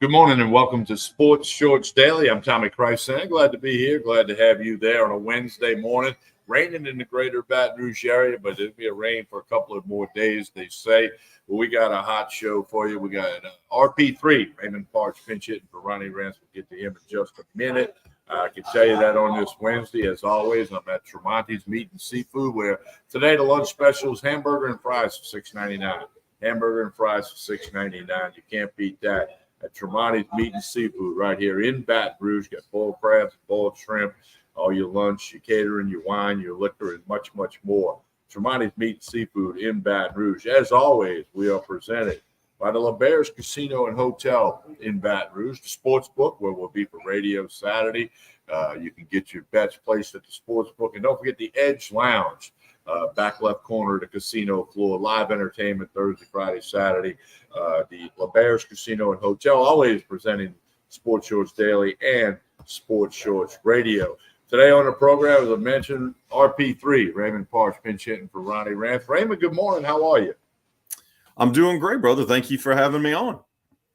Good morning and welcome to Sports Shorts Daily. I'm Tommy Krysan. Glad to be here. Glad to have you there on a Wednesday morning. Raining in the greater Baton Rouge area, but it'll be a rain for a couple of more days, they say. But we got a hot show for you. We got RP3, Raymond Parks pinch hitting for Ronnie Rance. We'll get to him in just a minute. I can tell you that on this Wednesday, as always, I'm at Tremonti's Meat and Seafood, where today the lunch special is hamburger and fries for $6.99. Hamburger and fries for $6.99. You can't beat that. At Tremonti's Meat and Seafood right here in Baton Rouge. Got boiled crabs, boiled shrimp, all your lunch, your catering, your wine, your liquor, and much, much more. Tremonti's Meat and Seafood in Baton Rouge. As always, we are presented by the LeBears Casino and Hotel in Baton Rouge, the sports book where we'll be for radio Saturday. You can get your bets placed at the sports book. And don't forget the Edge Lounge. Back left corner of the casino floor, live entertainment Thursday, Friday, Saturday. The LeBears Casino and Hotel, always presenting Sports Shorts Daily and Sports Shorts Radio. Today on the program, as I mentioned, RP3, Raymond Parks pinch hitting for Ronnie Rance. Raymond, good morning. How are you? I'm doing great, brother. Thank you for having me on.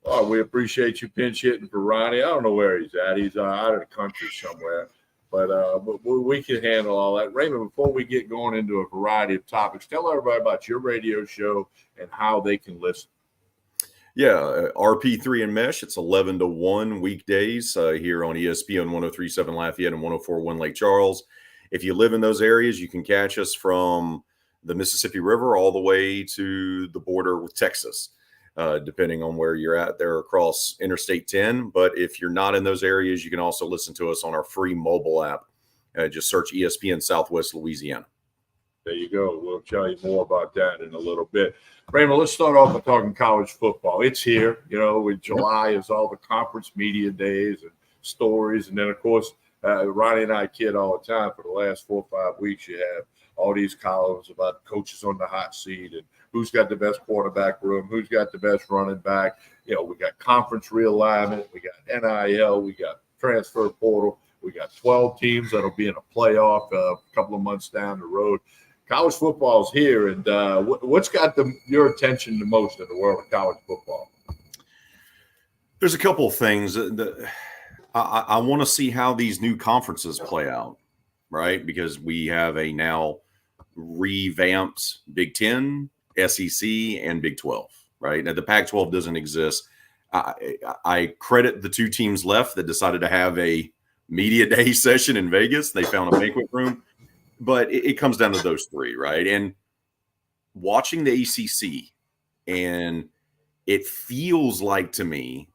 Oh, we appreciate you pinch hitting for Ronnie. I don't know where he's at. He's out of the country somewhere. But we can handle all that. Raymond, before we get going into a variety of topics, tell everybody about your radio show and how they can listen. Yeah, RP3 and Mesh. It's 11 to 1 weekdays here on ESPN 103.7 Lafayette and 104.1 Lake Charles. If you live in those areas, you can catch us from the Mississippi River all the way to the border with Texas, depending on where you're at there across Interstate 10. But if you're not in those areas, you can also listen to us on our free mobile app. Just search ESPN Southwest Louisiana. There you go. We'll tell you more about that in a little bit. Raymond, let's start off by talking college football. It's here. You know, with July is all the conference media days and stories. And then, of course, Ronnie and I kid all the time. For the last 4 or 5 weeks, you have all these columns about coaches on the hot seat and who's got the best quarterback room, who's got the best running back. You know, we got conference realignment, we got NIL, we got transfer portal, we got 12 teams that'll be in a playoff a couple of months down the road. College football is here, and what's got your attention the most in the world of college football? There's a couple of things that I want to see how these new conferences play out, right? Because we have a now revamped Big Ten, SEC, and Big 12, right? Now, the Pac-12 doesn't exist. I credit the two teams left that decided to have a media day session in Vegas. They found a banquet room. But it comes down to those three, right? And watching the ACC, and it feels like to me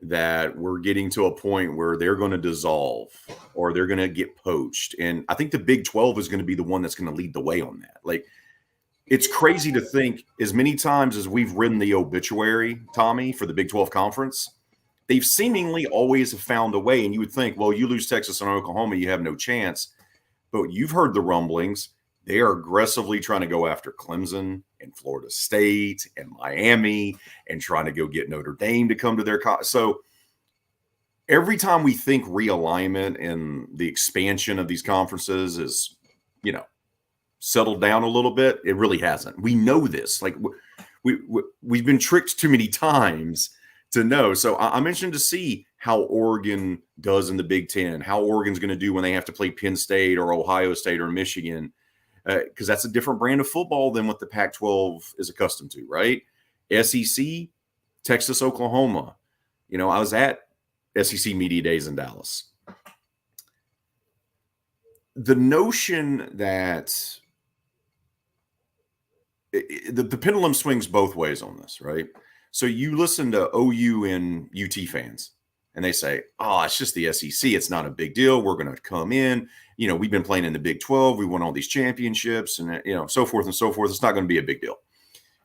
that we're getting to a point where they're going to dissolve or they're going to get poached. And I think the Big 12 is going to be the one that's going to lead the way on that. Like, it's crazy to think as many times as we've written the obituary, Tommy, for the Big 12 conference, they've seemingly always found a way. And you would think, well, you lose Texas and Oklahoma, you have no chance. But you've heard the rumblings. They are aggressively trying to go after Clemson and Florida State and Miami and trying to go get Notre Dame to come to their so every time we think realignment and the expansion of these conferences is, you know, settled down a little bit, it really hasn't. We know this. Like, we've been tricked too many times to know. So I'm interested to see how Oregon does in the Big Ten, how Oregon's going to do when they have to play Penn State or Ohio State or Michigan, because that's a different brand of football than what the Pac-12 is accustomed to, right? SEC, Texas, Oklahoma. You know, I was at SEC Media Days in Dallas. The notion that the pendulum swings both ways on this, right? So you listen to OU and UT fans, and they say, oh, it's just the SEC. It's not a big deal. We're going to come in. You know, we've been playing in the Big 12. We won all these championships and, you know, so forth and so forth. It's not going to be a big deal.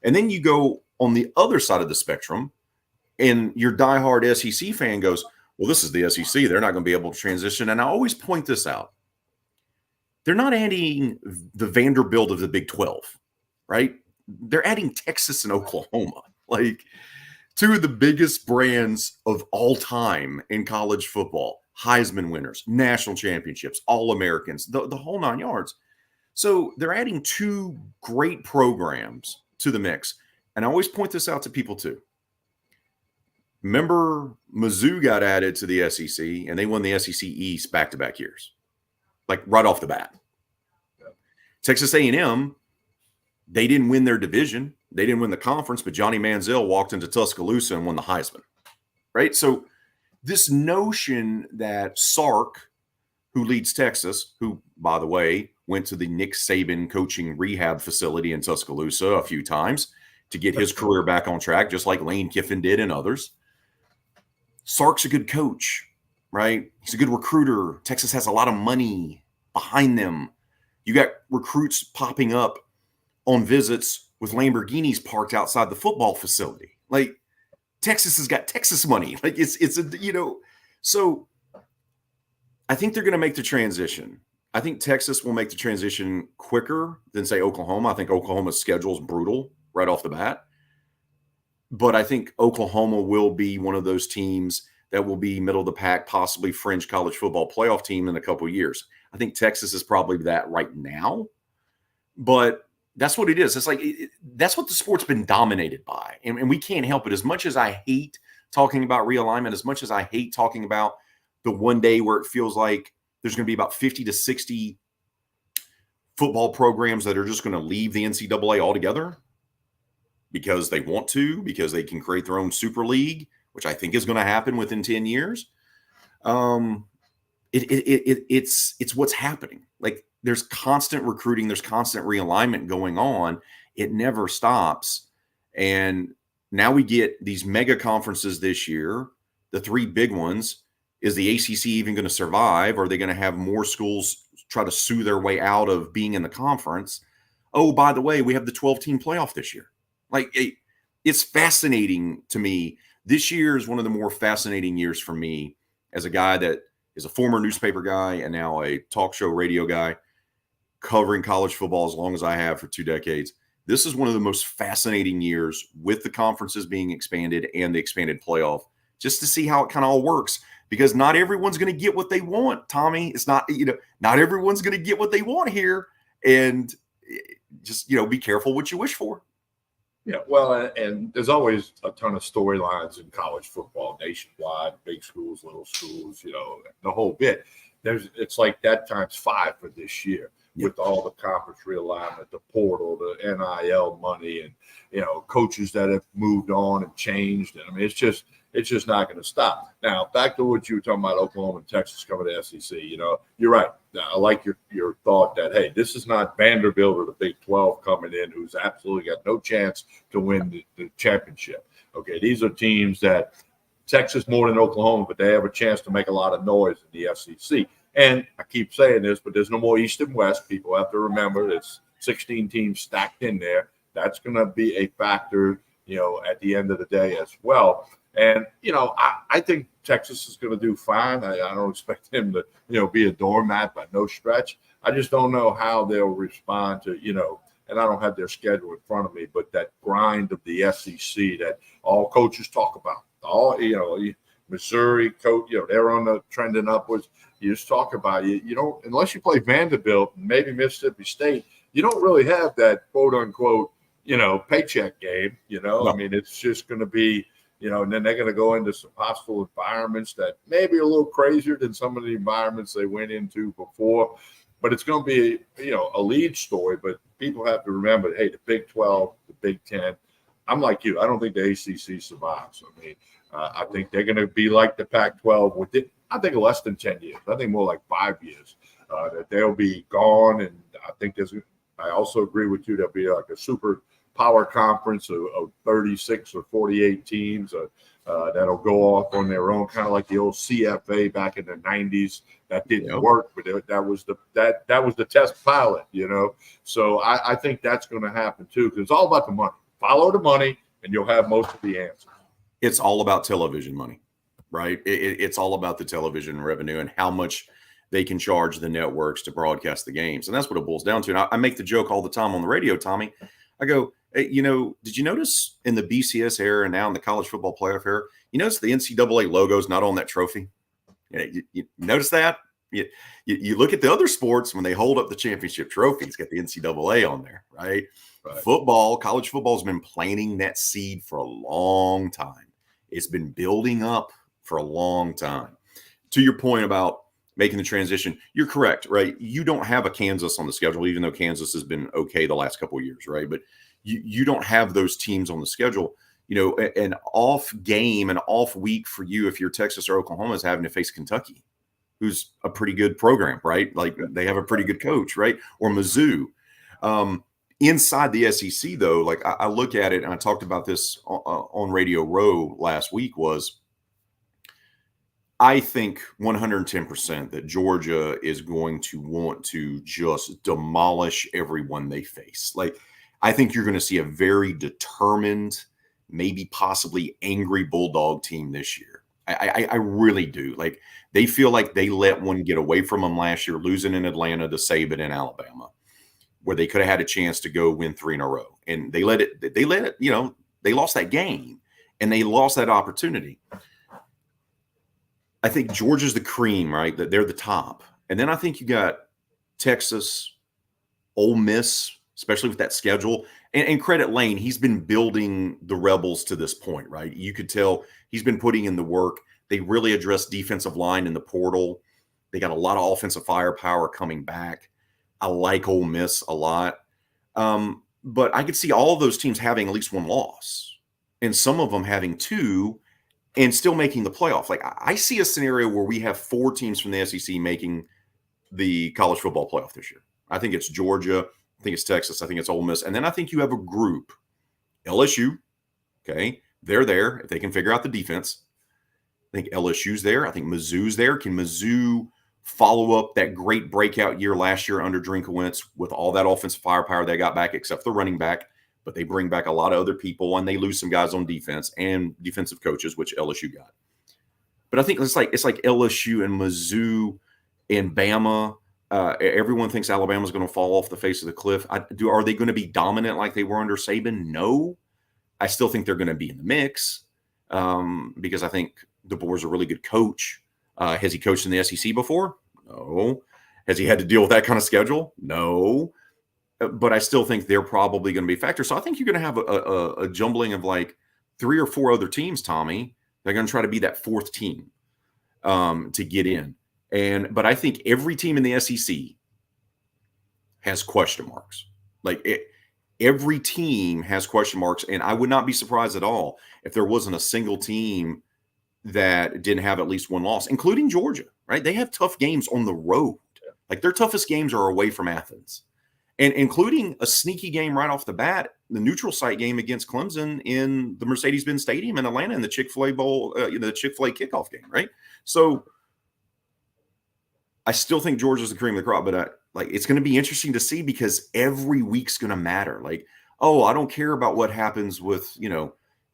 And then you go on the other side of the spectrum, and your diehard SEC fan goes, well, this is the SEC. They're not going to be able to transition. And I always point this out. They're not adding the Vanderbilt of the Big 12, right? They're adding Texas and Oklahoma. Like, two of the biggest brands of all time in college football, Heisman winners, national championships, All-Americans, the whole 9 yards. So they're adding two great programs to the mix. and I always point this out to people too. Remember, Mizzou got added to the SEC, and they won the SEC East back-to-back years, like right off the bat. Yeah. Texas A&M, they didn't win their division. They didn't win the conference, but Johnny Manziel walked into Tuscaloosa and won the Heisman, right? So this notion that Sark, who leads Texas, who, by the way, went to the Nick Saban coaching rehab facility in Tuscaloosa a few times to get his career back on track, just like Lane Kiffin did and others. Sark's a good coach, right? He's a good recruiter. Texas has a lot of money behind them. You got recruits popping up on visits with Lamborghinis parked outside the football facility. Like, Texas has got Texas money. Like, it's so I think they're going to make the transition. I think Texas will make the transition quicker than, say, Oklahoma. I think Oklahoma's schedule is brutal right off the bat. But I think Oklahoma will be one of those teams that will be middle of the pack, possibly fringe college football playoff team in a couple of years. I think Texas is probably that right now. But that's what it is. It's like that's what the sport's been dominated by. And we can't help it. As much as I hate talking about realignment, as much as I hate talking about the one day where it feels like there's going to be about 50 to 60 football programs that are just going to leave the NCAA altogether because they want to, because they can create their own super league, which I think is going to happen within 10 years. It's what's happening. Like, there's constant recruiting, there's constant realignment going on. It never stops. And now we get these mega conferences this year, the three big ones. Is the ACC even going to survive? Are they going to have more schools try to sue their way out of being in the conference? Oh, by the way, we have the 12-team playoff this year. Like, it's fascinating to me. This year is one of the more fascinating years for me as a guy that is a former newspaper guy and now a talk show radio guy covering college football as long as I have for 2 decades. This is one of the most fascinating years with the conferences being expanded and the expanded playoff, just to see how it kind of all works. Because not everyone's going to get what they want, Tommy. It's not, not everyone's going to get what they want here. And just, be careful what you wish for. Yeah, well, and there's always a ton of storylines in college football nationwide, big schools, little schools, the whole bit. It's like that times 5 for this year with all the conference realignment, the portal, the NIL money, and, coaches that have moved on and changed. And I mean, it's just not going to stop. Now, back to what you were talking about, Oklahoma and Texas coming to SEC. You're right. I like your thought that, hey, this is not Vanderbilt or the Big 12 coming in who's absolutely got no chance to win the championship. Okay, these are teams that Texas more than Oklahoma, but they have a chance to make a lot of noise in the SEC. And I keep saying this, but there's no more East and West. People have to remember it's 16 teams stacked in there. That's going to be a factor, at the end of the day as well. And, I think Texas is going to do fine. I don't expect them to, be a doormat by no stretch. I just don't know how they'll respond to, and I don't have their schedule in front of me, but that grind of the SEC that all coaches talk about. All, Missouri coach, they're on the trending upwards. You just talk about it. You don't, unless you play Vanderbilt and maybe Mississippi State, you don't really have that quote unquote, paycheck game. No. I mean, it's just going to be, and then they're going to go into some hostile environments that may be a little crazier than some of the environments they went into before. But it's going to be, a lead story. But people have to remember, hey, the Big 12, the Big 10, I'm like you. I don't think the ACC survives. I mean, I think they're going to be like the Pac-12 with it. I think less than 10 years. I think more like 5 years that they'll be gone. And I think I also agree with you. There'll be like a super power conference of 36 or 48 teams that'll go off on their own, kind of like the old CFA back in the 90s. That didn't work, but that was the test pilot, So I think that's going to happen too, because it's all about the money. Follow the money, and you'll have most of the answers. It's all about television money, right? It's all about the television revenue and how much they can charge the networks to broadcast the games. And that's what it boils down to. And I make the joke all the time on the radio, Tommy. I go, hey, did you notice in the BCS era and now in the college football playoff era, you notice the NCAA logo is not on that trophy? You notice that? You look at the other sports when they hold up the championship trophy, it's got the NCAA on there, right? Right. College football has been planting that seed for a long time. It's been building up for a long time. To your point about making the transition, you're correct, right? You don't have a Kansas on the schedule, even though Kansas has been okay the last couple of years, right? But you don't have those teams on the schedule. An off game, an off week for you if you're Texas or Oklahoma is having to face Kentucky, who's a pretty good program, right? Like they have a pretty good coach, right? Or Mizzou. Inside the SEC, though, like I look at it, and I talked about this on Radio Row last week, was I think 110% that Georgia is going to want to just demolish everyone they face. Like, I think you're going to see a very determined, maybe possibly angry Bulldog team this year. I really do. Like, they feel like they let one get away from them last year, losing in Atlanta to Saban in Alabama, where they could have had a chance to go win 3 in a row. And they let it, they lost that game and they lost that opportunity. I think Georgia's the cream, right? That they're the top. And then I think you got Texas, Ole Miss, especially with that schedule. And credit Lane, he's been building the Rebels to this point, right? You could tell he's been putting in the work. They really addressed defensive line in the portal. They got a lot of offensive firepower coming back. I like Ole Miss a lot. But I could see all of those teams having at least 1 loss and some of them having 2 and still making the playoff. Like, I see a scenario where we have 4 teams from the SEC making the college football playoff this year. I think it's Georgia. I think it's Texas. I think it's Ole Miss. And then I think you have a group, LSU. Okay. They're there if they can figure out the defense. I think LSU's there. I think Mizzou's there. Can Mizzou follow up that great breakout year last year under Drinkowitz with all that offensive firepower they got back, except for the running back? But they bring back a lot of other people, and they lose some guys on defense and defensive coaches, which LSU got. But I think it's like LSU and Mizzou and Bama. Everyone thinks Alabama's going to fall off the face of the cliff. Are they going to be dominant like they were under Saban? No. I still think they're going to be in the mix because I think DeBoer's a really good coach. Has he coached in the SEC before? No. Has he had to deal with that kind of schedule? No. But I still think they're probably going to be a factor. So I think you're going to have a jumbling of like 3 or 4 other teams, Tommy. They're going to try to be that 4th team to get in. But I think every team in the SEC has question marks. Every team has question marks. And I would not be surprised at all if there wasn't a single team that didn't have at least 1 loss, including Georgia, right? They have tough games on the road. Like, their toughest games are away from Athens. And including a sneaky game right off the bat, the neutral site game against Clemson in the Mercedes-Benz Stadium in Atlanta in the Chick-fil-A Bowl, the Chick-fil-A kickoff game, right? So I still think Georgia's the cream of the crop, but it's going to be interesting to see because every week's going to matter. Like, I don't care about what happens with,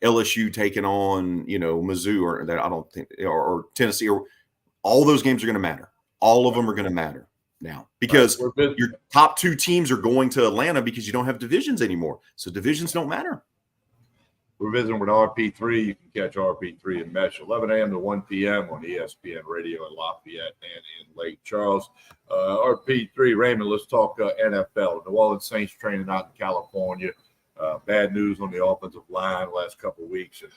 LSU taking on, Mizzou or that. I don't think, or Tennessee, or all those games are going to matter. All of them are going to matter now because your top 2 teams are going to Atlanta because you don't have divisions anymore. So divisions don't matter. We're visiting with RP3. You can catch RP3 in Mesh 11 a.m. to 1 p.m. on ESPN Radio in Lafayette and in Lake Charles. RP3, Raymond, let's talk NFL. New Orleans Saints training out in California. Bad news on the offensive line the last couple of weeks. And,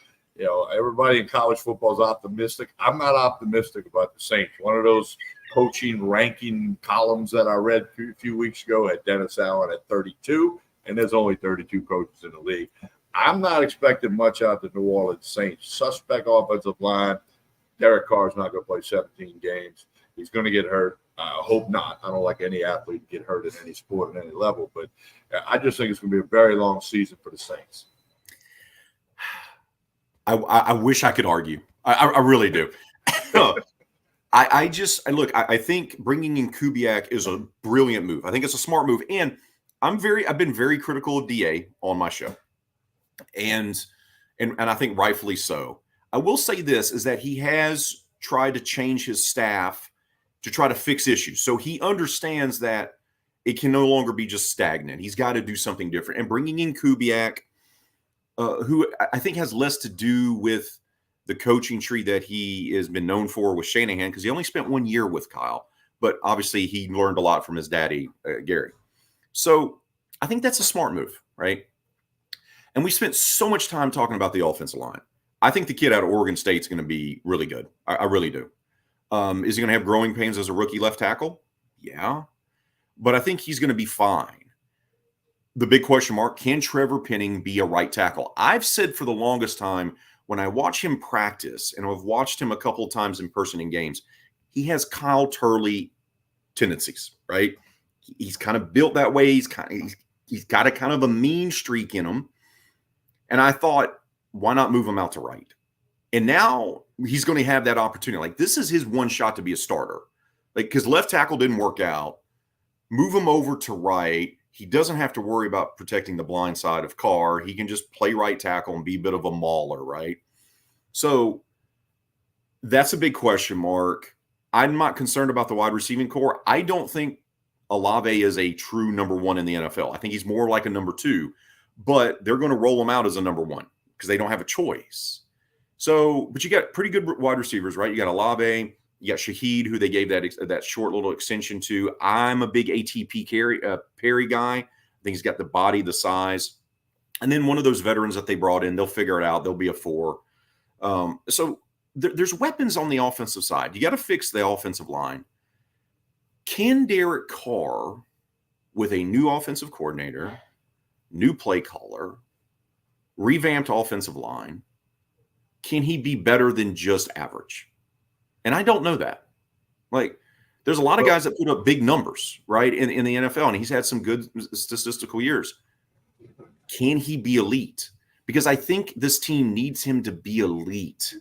everybody in college football is optimistic. I'm not optimistic about the Saints. One of those coaching ranking columns that I read a few weeks ago had Dennis Allen at 32, and there's only 32 coaches in the league. I'm not expecting much out of the New Orleans Saints. Suspect offensive line. Derek Carr's not going to play 17 games. He's going to get hurt. I hope not. I don't like any athlete to get hurt at any sport at any level, but I just think it's going to be a very long season for the Saints. I wish I could argue. I really do. I think bringing in Kubiak is a brilliant move. I think it's a smart move. And I've been very critical of DA on my show. And I think rightfully so. I will say this is that he has tried to change his staff to try to fix issues. So he understands that it can no longer be just stagnant. He's got to do something different. And bringing in Kubiak, who I think has less to do with the coaching tree that he has been known for with Shanahan, because he only spent 1 year with Kyle, but obviously he learned a lot from his daddy, Gary. So I think that's a smart move. right? And we spent so much time talking about the offensive line. I think the kid out of Oregon State is going to be really good. I really do. Is he going to have growing pains as a rookie left tackle? Yeah. But I think he's going to be fine. The big question mark, can Trevor Penning be a right tackle? I've said for the longest time, when I watch him practice, and I've watched him a couple of times in person in games, he has Kyle Turley tendencies, right? He's kind of built that way. He's got a kind of a mean streak in him. And I thought, why not move him out to right? And now he's going to have that opportunity. Like, this is his one shot to be a starter. Like, because left tackle didn't work out. Move him over to right. He doesn't have to worry about protecting the blind side of Carr. He can just play right tackle and be a bit of a mauler, right? So that's a big question mark. I'm not concerned about the wide receiving core. I don't think Olave is a true number one in the NFL. I think he's more like a number two, but they're going to roll him out as a number one because they don't have a choice. So, but you got pretty good wide receivers, right? You got Olave, you got Shaheed, who they gave that short little extension to. I'm a big ATP Perry guy. I think he's got the body, the size. And then one of those veterans that they brought in, they'll figure it out. They'll be a 4. So there's weapons on the offensive side. You got to fix the offensive line. Can Derek Carr, with a new offensive coordinator, new play caller, revamped offensive line, can he be better than just average? And I don't know that. Like, there's a lot of guys that put up big numbers, right, in the NFL, and he's had some good statistical years. Can he be elite? Because I think this team needs him to be elite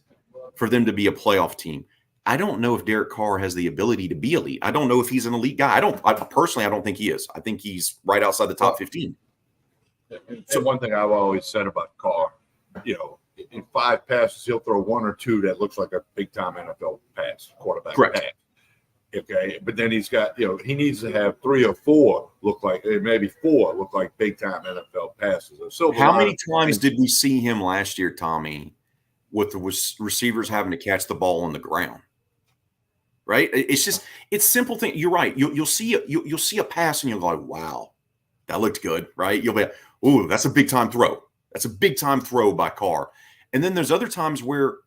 for them to be a playoff team. I don't know if Derek Carr has the ability to be elite. I don't know if he's an elite guy. Personally, I don't think he is. I think he's right outside the top 15. So one thing I've always said about Carr, in 5 passes, he'll throw 1 or 2 that looks like a big-time NFL quarterback Correct. pass. Okay, but then he's got, he needs to have 3 or 4 look like, maybe 4 look like big-time NFL passes. How many times did we see him last year, Tommy, with the receivers having to catch the ball on the ground? Right? It's simple thing. You're right. You'll see a pass and you'll go, wow, that looked good, right? You'll be, ooh, that's a big-time throw. That's a big-time throw by Carr. And then there's other times where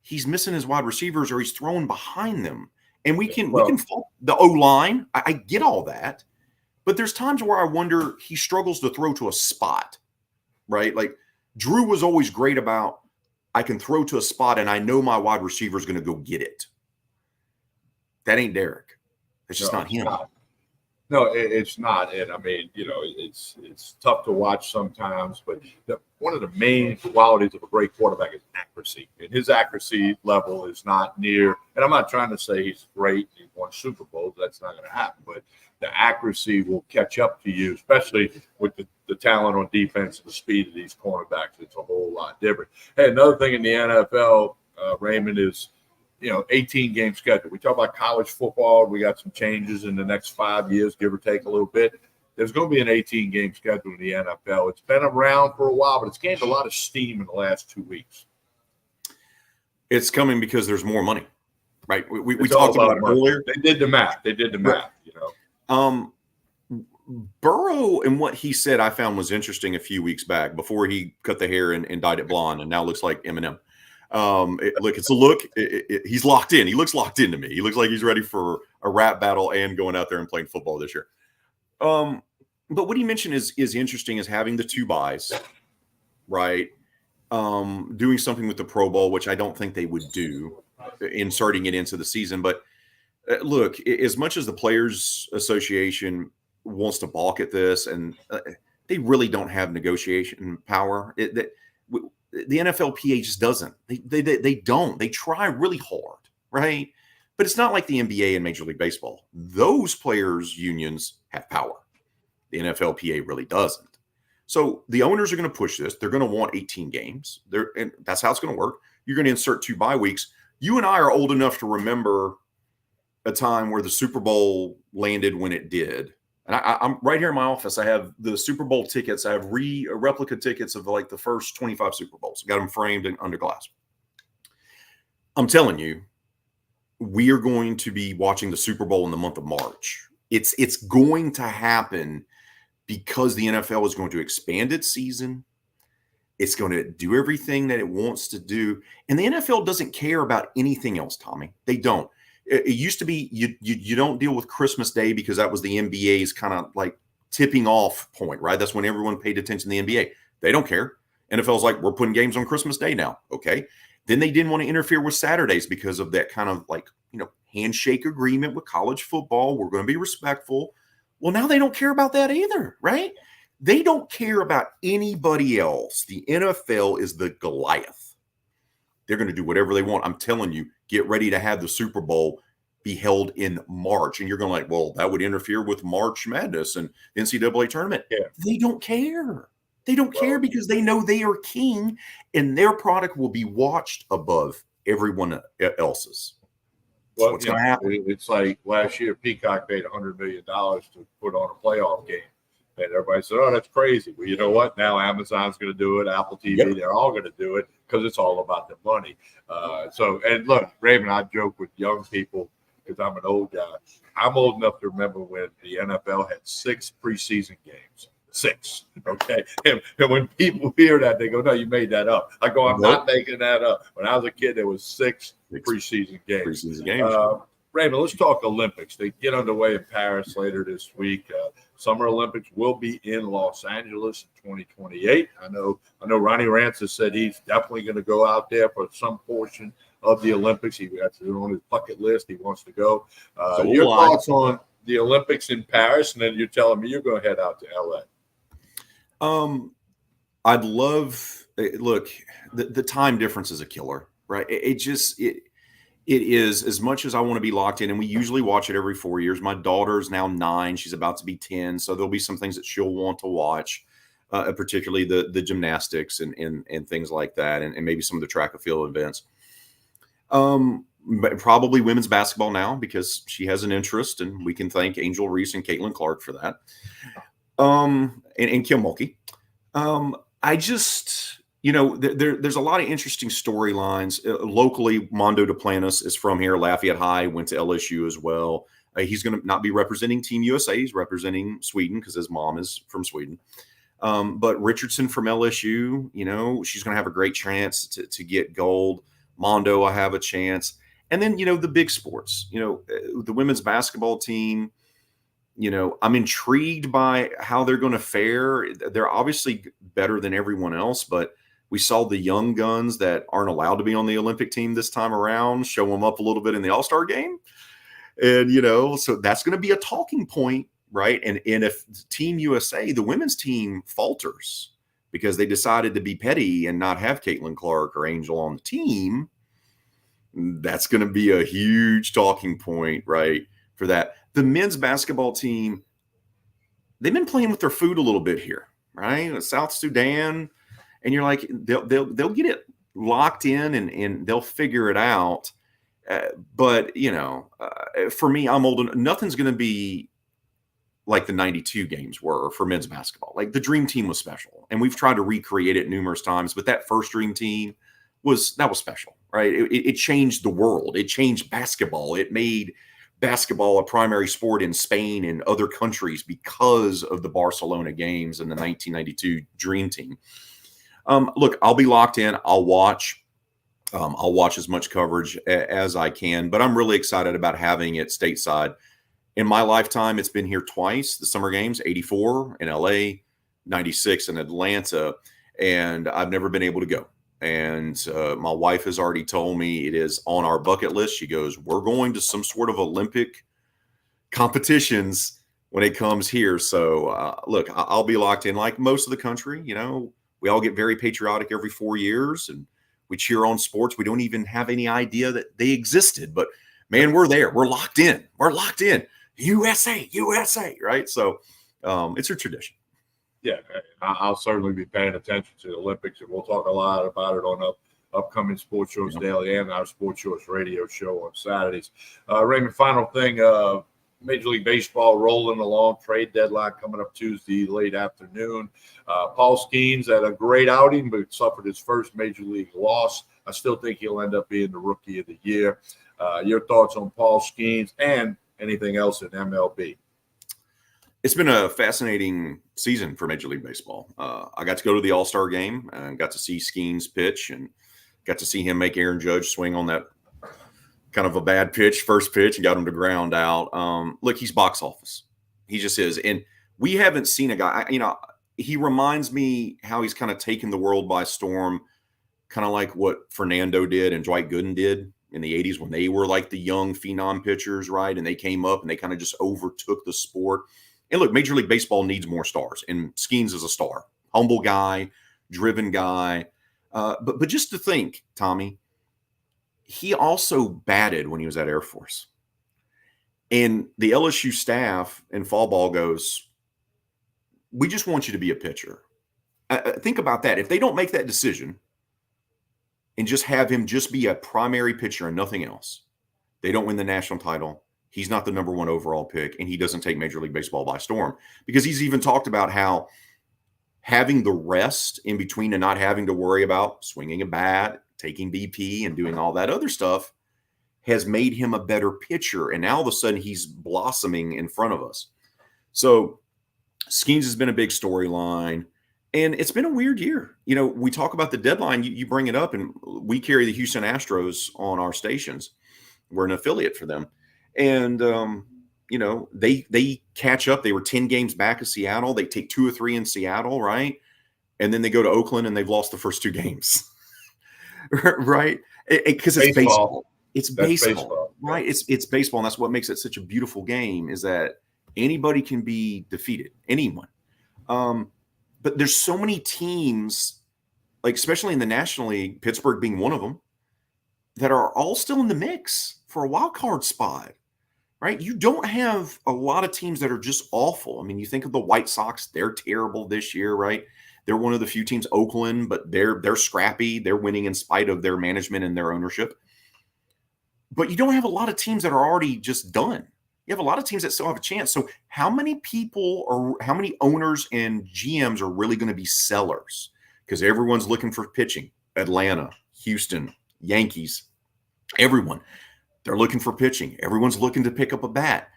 he's missing his wide receivers or he's throwing behind them. And we can fault the O-line. I get all that. But there's times where I wonder he struggles to throw to a spot, right? Like, Drew was always great about, I can throw to a spot and I know my wide receiver is going to go get it. That ain't Derek. It's just not him. No, it's not. And I mean, it's tough to watch sometimes, but one of the main qualities of a great quarterback is accuracy. And his accuracy level is not near, and I'm not trying to say he's great, he won Super Bowls, that's not going to happen, but the accuracy will catch up to you, especially with the talent on defense and the speed of these cornerbacks. It's a whole lot different. Hey, another thing in the NFL, Raymond, is 18-game schedule. We talk about college football. We got some changes in the next 5 years, give or take a little bit. There's going to be an 18-game schedule in the NFL. It's been around for a while, but it's gained a lot of steam in the last 2 weeks. It's coming because there's more money, right? We talked about it earlier. They did the math. Burrow and what he said I found was interesting a few weeks back before he cut the hair and dyed it blonde and now looks like Eminem. It's a look. He's locked in. He looks locked into me. He looks like he's ready for a rap battle and going out there and playing football this year. But what he mentioned is interesting, is having the 2 buys, right? Doing something with the Pro Bowl, which I don't think they would do, inserting it into the season. But look, as much as the Players Association wants to balk at this, and they really don't have negotiation power. The NFLPA just doesn't. They don't. They try really hard, right? But it's not like the NBA and Major League Baseball. Those players' unions have power. The NFLPA really doesn't. So the owners are going to push this. They're going to want 18 games. And that's how it's going to work. You're going to insert 2 bye weeks. You and I are old enough to remember a time where the Super Bowl landed when it did. And I'm right here in my office. I have the Super Bowl tickets. I have replica tickets of like the first 25 Super Bowls. Got them framed and under glass. I'm telling you, we are going to be watching the Super Bowl in the month of March. It's going to happen because the NFL is going to expand its season. It's going to do everything that it wants to do. And the NFL doesn't care about anything else, Tommy. They don't. It used to be you don't deal with Christmas Day because that was the NBA's kind of like tipping off point, right? That's when everyone paid attention to the NBA. They don't care. NFL's like, we're putting games on Christmas Day now. Okay. Then they didn't want to interfere with Saturdays because of that kind of like, handshake agreement with college football. We're going to be respectful. Well, now they don't care about that either, right? They don't care about anybody else. The NFL is the Goliath. They're going to do whatever they want. I'm telling you, get ready to have the Super Bowl be held in March. And you're going to like, well, that would interfere with March Madness and NCAA tournament. Yeah. They don't care. They don't care because they know they are king and their product will be watched above everyone else's. Well, what's going to happen. It's like last year, Peacock paid $100 million to put on a playoff game. And everybody said, oh, that's crazy. Well, you know what? Now Amazon's going to do it. Apple TV, They're all going to do it because it's all about the money. And look, Raymond, I joke with young people because I'm an old guy. I'm old enough to remember when the NFL had 6 preseason games. 6. Okay. And when people hear that, they go, no, you made that up. I go, I'm not making that up. When I was a kid, there was 6 preseason games. Raymond, let's talk Olympics. They get underway in Paris later this week. Summer Olympics will be in Los Angeles in 2028. I know Ronnie Rance has said he's definitely going to go out there for some portion of the Olympics. That's on his bucket list. He wants to go. Your thoughts on the Olympics in Paris, and then you're telling me you're going to head out to LA. I'd love. Look, the time difference is a killer, right? It is, as much as I want to be locked in, and we usually watch it every 4 years. My daughter's now 9; she's about to be 10, so there'll be some things that she'll want to watch, particularly the gymnastics and things like that, and maybe some of the track and field events. But probably women's basketball now because she has an interest, and we can thank Angel Reese and Caitlin Clark for that. And Kim Mulkey. I just, there's a lot of interesting storylines. Locally, Mondo Duplantis is from here, Lafayette High, went to LSU as well. He's going to not be representing Team USA. He's representing Sweden because his mom is from Sweden. But Richardson from LSU, she's going to have a great chance to get gold. Mondo, I have a chance. And then, the big sports, the women's basketball team, I'm intrigued by how they're going to fare. They're obviously better than everyone else, but we saw the young guns that aren't allowed to be on the Olympic team this time around, show them up a little bit in the All-Star game. And, so that's going to be a talking point, right? And if Team USA, the women's team, falters because they decided to be petty and not have Caitlin Clark or Angel on the team, that's going to be a huge talking point, right, for that. The men's basketball team, they've been playing with their food a little bit here, right? South Sudan, and you're like, they'll get it locked in and they'll figure it out. But for me, I'm old. Nothing's going to be like the '92 games were for men's basketball. Like the Dream Team was special, and we've tried to recreate it numerous times. But that first Dream Team was special, right? It changed the world. It changed basketball. It made basketball a primary sport in Spain and other countries because of the Barcelona games and the 1992 Dream Team. Look, I'll be locked in. I'll watch as much coverage as I can, but I'm really excited about having it stateside. In my lifetime, it's been here twice, the Summer Games, 84 in LA, 96 in Atlanta, and I've never been able to go. And my wife has already told me it is on our bucket list. She goes, we're going to some sort of Olympic competitions when it comes here. So look, I'll be locked in like most of the country. We all get very patriotic every 4 years and we cheer on sports. We don't even have any idea that they existed, but man, we're there. We're locked in. USA, right? So it's a tradition. Yeah, I'll certainly be paying attention to the Olympics, and we'll talk a lot about it on upcoming Sports Shorts Daily and our Sports Shorts radio show on Saturdays. Raymond, final thing, Major League Baseball rolling along, trade deadline coming up Tuesday late afternoon. Paul Skeens had a great outing, but suffered his first Major League loss. I still think he'll end up being the Rookie of the Year. Your thoughts on Paul Skeens and anything else in MLB? It's been a fascinating season for Major League Baseball. I got to go to the All-Star game and got to see Skeens pitch and got to see him make Aaron Judge swing on that kind of a bad pitch, first pitch, and got him to ground out. Look, he's box office. He just is. And we haven't seen a guy, he reminds me how he's kind of taken the world by storm, kind of like what Fernando did and Dwight Gooden did in the 80s when they were like the young phenom pitchers, right? And they came up and they kind of just overtook the sport. And look, Major League Baseball needs more stars, and Skeens is a star. Humble guy, driven guy. But just to think, Tommy, he also batted when he was at Air Force. And the LSU staff in fall ball goes, we just want you to be a pitcher. Think about that. If they don't make that decision and just have him just be a primary pitcher and nothing else, they don't win the national title. He's not the number 1 overall pick, and he doesn't take Major League Baseball by storm, because he's even talked about how having the rest in between and not having to worry about swinging a bat, taking BP, and doing all that other stuff has made him a better pitcher. And now all of a sudden he's blossoming in front of us. So Skeens has been a big storyline, and it's been a weird year. We talk about the deadline. You bring it up, and we carry the Houston Astros on our stations. We're an affiliate for them. And, they catch up. They were 10 games back of Seattle. They take 2 or 3 in Seattle, right? And then they go to Oakland and they've lost the first 2 games, right? Because it's baseball. It's baseball, right? It's baseball. And that's what makes it such a beautiful game, is that anybody can be defeated, anyone. But there's so many teams, like especially in the National League, Pittsburgh being one of them, that are all still in the mix for a wild card spot. Right? You don't have a lot of teams that are just awful. I mean, you think of the White Sox, they're terrible this year, right? They're one of the few teams, Oakland, but they're scrappy. They're winning in spite of their management and their ownership. But you don't have a lot of teams that are already just done. You have a lot of teams that still have a chance. So how many owners and GMs are really going to be sellers? Because everyone's looking for pitching. Atlanta, Houston, Yankees, everyone. They're looking for pitching. Everyone's looking to pick up a bat.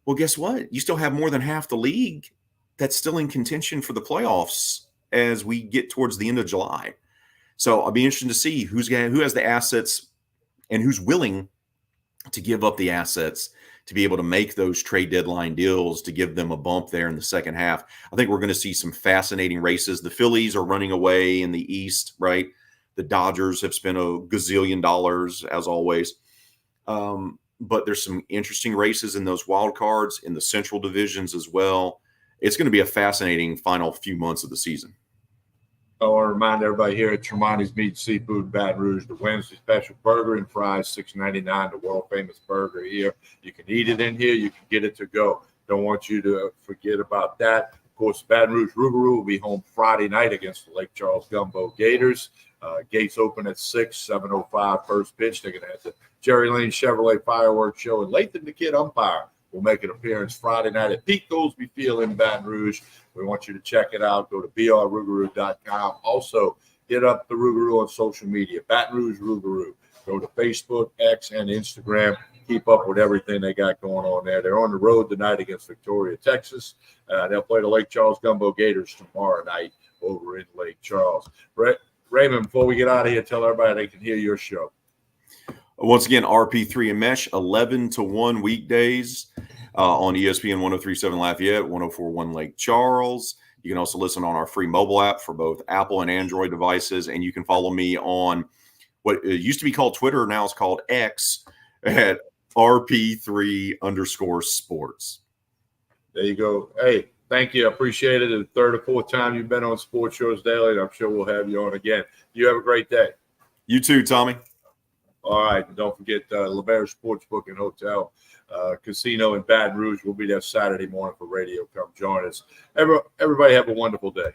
Well, guess what? You still have more than half the league that's still in contention for the playoffs as we get towards the end of July. So I'll be interested to see who has the assets and who's willing to give up the assets to be able to make those trade deadline deals to give them a bump there in the second half. I think we're going to see some fascinating races. The Phillies are running away in the East, right? The Dodgers have spent $1 gazillion, as always. But there's some interesting races in those wild cards in the central divisions as well. It's going to be a fascinating final few months of the season. I want to remind everybody here at Tremonti's Meat Seafood in Baton Rouge, the Wednesday special burger and fries, $6.99, the world famous burger here. You can eat it in here. You can get it to go. Don't want you to forget about that. Of course, Baton Rouge Rougarou will be home Friday night against the Lake Charles Gumbo Gators. Gates open at 6, 7:05 first pitch. They're going to have the Jerry Lane Chevrolet fireworks show, and Lathan the Kid umpire will make an appearance Friday night at Pete Goldsby Field in Baton Rouge. We want you to check it out. Go to brrougarou.com. Also, hit up the Rougarou on social media, Baton Rouge Rougarou. Go to Facebook, X, and Instagram. Keep up with everything they got going on there. They're on the road tonight against Victoria, Texas. They'll play the Lake Charles Gumbo Gators tomorrow night over in Lake Charles. Raymond, before we get out of here, tell everybody they can hear your show. Once again, RP3 and Mesh, 11 to 1 weekdays on ESPN 103.7 Lafayette, 104.1 Lake Charles. You can also listen on our free mobile app for both Apple and Android devices. And you can follow me on what used to be called Twitter, now it's called X, at RP3_sports. There you go. Hey, thank you. I appreciate it. The third or fourth time you've been on Sports Shows Daily, and I'm sure we'll have you on again. You have a great day. You too, Tommy. All right. And don't forget LeVare Sportsbook and Hotel Casino in Baton Rouge. We'll be there Saturday morning for radio. Come join us. Everybody have a wonderful day.